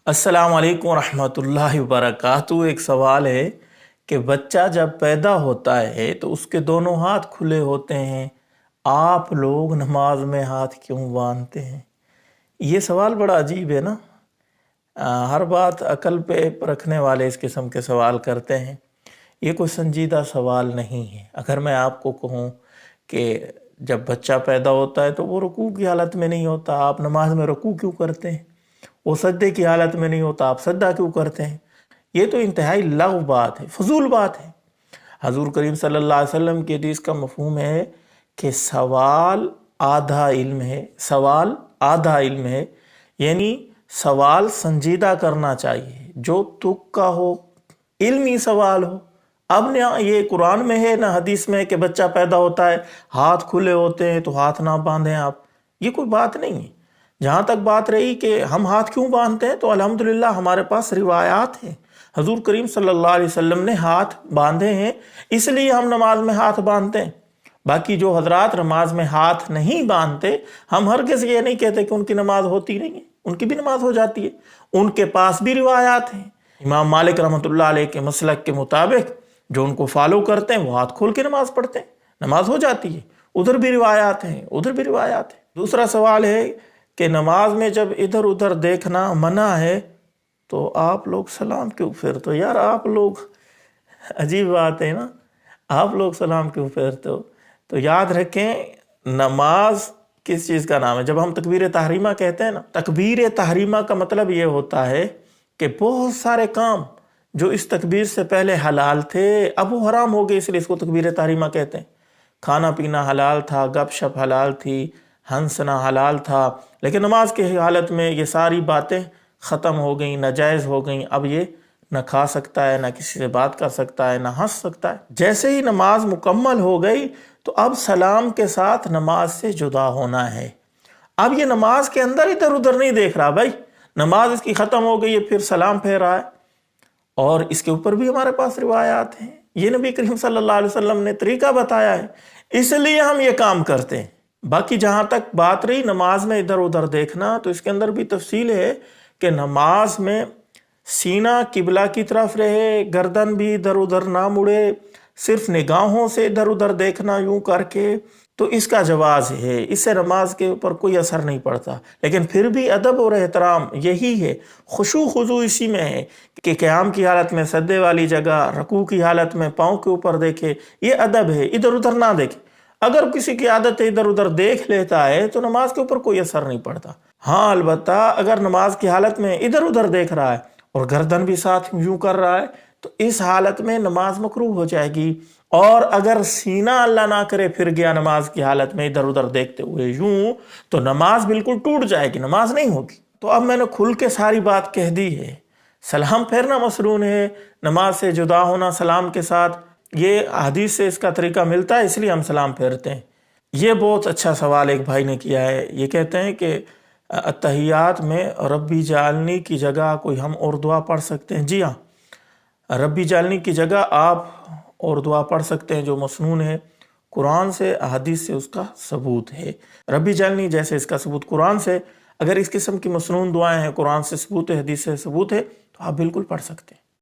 السلام علیکم ورحمۃ اللہ وبرکاتہ۔ ایک سوال ہے کہ بچہ جب پیدا ہوتا ہے تو اس کے دونوں ہاتھ کھلے ہوتے ہیں، آپ لوگ نماز میں ہاتھ کیوں باندھتے ہیں؟ یہ سوال بڑا عجیب ہے نا۔ ہر بات عقل پہ رکھنے والے اس قسم کے سوال کرتے ہیں۔ یہ کوئی سنجیدہ سوال نہیں ہے۔ اگر میں آپ کو کہوں کہ جب بچہ پیدا ہوتا ہے تو وہ رکوع کی حالت میں نہیں ہوتا، آپ نماز میں رکوع کیوں کرتے ہیں؟ وہ سجدے کی حالت میں نہیں ہوتا، آپ سجدہ کیوں کرتے ہیں؟ یہ تو انتہائی لغو بات ہے، فضول بات ہے۔ حضور کریم صلی اللہ علیہ وسلم کی حدیث کا مفہوم ہے کہ سوال آدھا علم ہے، سوال آدھا علم ہے، یعنی سوال سنجیدہ کرنا چاہیے، جو تک کا ہو، علمی سوال ہو۔ اب نہ یہ قرآن میں ہے نہ حدیث میں کہ بچہ پیدا ہوتا ہے ہاتھ کھلے ہوتے ہیں تو ہاتھ نہ باندھیں آپ، یہ کوئی بات نہیں ہے۔ جہاں تک بات رہی کہ ہم ہاتھ کیوں باندھتے ہیں تو الحمدللہ ہمارے پاس روایات ہیں۔ حضور کریم صلی اللہ علیہ وسلم نے ہاتھ باندھے ہیں، اس لیے ہم نماز میں ہاتھ باندھتے ہیں۔ باقی جو حضرات نماز میں ہاتھ نہیں باندھتے، ہم ہرگز یہ نہیں کہتے کہ ان کی نماز ہوتی نہیں ہے، ان کی بھی نماز ہو جاتی ہے، ان کے پاس بھی روایات ہیں۔ امام مالک رحمۃ اللہ علیہ کے مسلک کے مطابق جو ان کو فالو کرتے ہیں وہ ہاتھ کھول کے نماز پڑھتے ہیں، نماز ہو جاتی ہے۔ ادھر بھی روایات ہیں، ادھر بھی روایات ہیں۔ دوسرا سوال ہے کہ نماز میں جب ادھر ادھر دیکھنا منع ہے تو آپ لوگ سلام کیوں پھیرتے ہو؟ یار آپ لوگ، عجیب بات ہے نا، آپ لوگ سلام کیوں پھیرتے ہو؟ تو یاد رکھیں، نماز کس چیز کا نام ہے؟ جب ہم تکبیر تحریمہ کہتے ہیں نا، تکبیر تحریمہ کا مطلب یہ ہوتا ہے کہ بہت سارے کام جو اس تکبیر سے پہلے حلال تھے اب وہ حرام ہو گئے، اس لیے اس کو تکبیر تحریمہ کہتے ہیں۔ کھانا پینا حلال تھا، گپ شپ حلال تھی، ہنسنا حلال تھا، لیکن نماز کی حالت میں یہ ساری باتیں ختم ہو گئیں، ناجائز ہو گئیں۔ اب یہ نہ کھا سکتا ہے، نہ کسی سے بات کر سکتا ہے، نہ ہنس سکتا ہے۔ جیسے ہی نماز مکمل ہو گئی تو اب سلام کے ساتھ نماز سے جدا ہونا ہے۔ اب یہ نماز کے اندر ادھر ادھر نہیں دیکھ رہا، بھائی نماز اس کی ختم ہو گئی ہے پھر سلام پھیر رہا ہے، اور اس کے اوپر بھی ہمارے پاس روایات ہیں۔ یہ نبی کریم صلی اللہ علیہ وسلم نے طریقہ بتایا ہے، اس لیے ہم یہ کام کرتے ہیں۔ باقی جہاں تک بات رہی نماز میں ادھر ادھر دیکھنا، تو اس کے اندر بھی تفصیل ہے کہ نماز میں سینہ قبلہ کی طرف رہے، گردن بھی ادھر ادھر نہ مڑے، صرف نگاہوں سے ادھر ادھر دیکھنا یوں کر کے، تو اس کا جواز ہے، اس سے نماز کے اوپر کوئی اثر نہیں پڑتا۔ لیکن پھر بھی ادب اور احترام یہی ہے، خشوع خضوع اسی میں ہے کہ قیام کی حالت میں سجدے والی جگہ، رکوع کی حالت میں پاؤں کے اوپر دیکھے، یہ ادب ہے، ادھر ادھر نہ دیکھے۔ اگر کسی کی عادت ادھر ادھر دیکھ لیتا ہے تو نماز کے اوپر کوئی اثر نہیں پڑتا۔ ہاں البتہ اگر نماز کی حالت میں ادھر ادھر دیکھ رہا ہے اور گردن بھی ساتھ یوں کر رہا ہے تو اس حالت میں نماز مکروہ ہو جائے گی۔ اور اگر سینہ اللہ نہ کرے پھر گیا نماز کی حالت میں ادھر ادھر دیکھتے ہوئے یوں، تو نماز بالکل ٹوٹ جائے گی، نماز نہیں ہوگی۔ تو اب میں نے کھل کے ساری بات کہہ دی ہے۔ سلام پھیرنا مسنون ہے، نماز سے جدا ہونا سلام کے ساتھ، یہ حدیث سے اس کا طریقہ ملتا ہے، اس لیے ہم سلام پھیرتے ہیں۔ یہ بہت اچھا سوال ایک بھائی نے کیا ہے۔ یہ کہتے ہیں کہ اتحیات میں ربی جعلنی کی جگہ کوئی ہم اور دعا پڑھ سکتے ہیں؟ جی ہاں، ربی جعلنی کی جگہ آپ اور دعا پڑھ سکتے ہیں جو مسنون ہے، قرآن سے حدیث سے اس کا ثبوت ہے۔ ربی جعلنی جیسے اس کا ثبوت قرآن سے، اگر اس قسم کی مسنون دعائیں ہیں، قرآن سے ثبوت ہے، حدیث سے ثبوت ہے، تو آپ بالکل پڑھ سکتے ہیں۔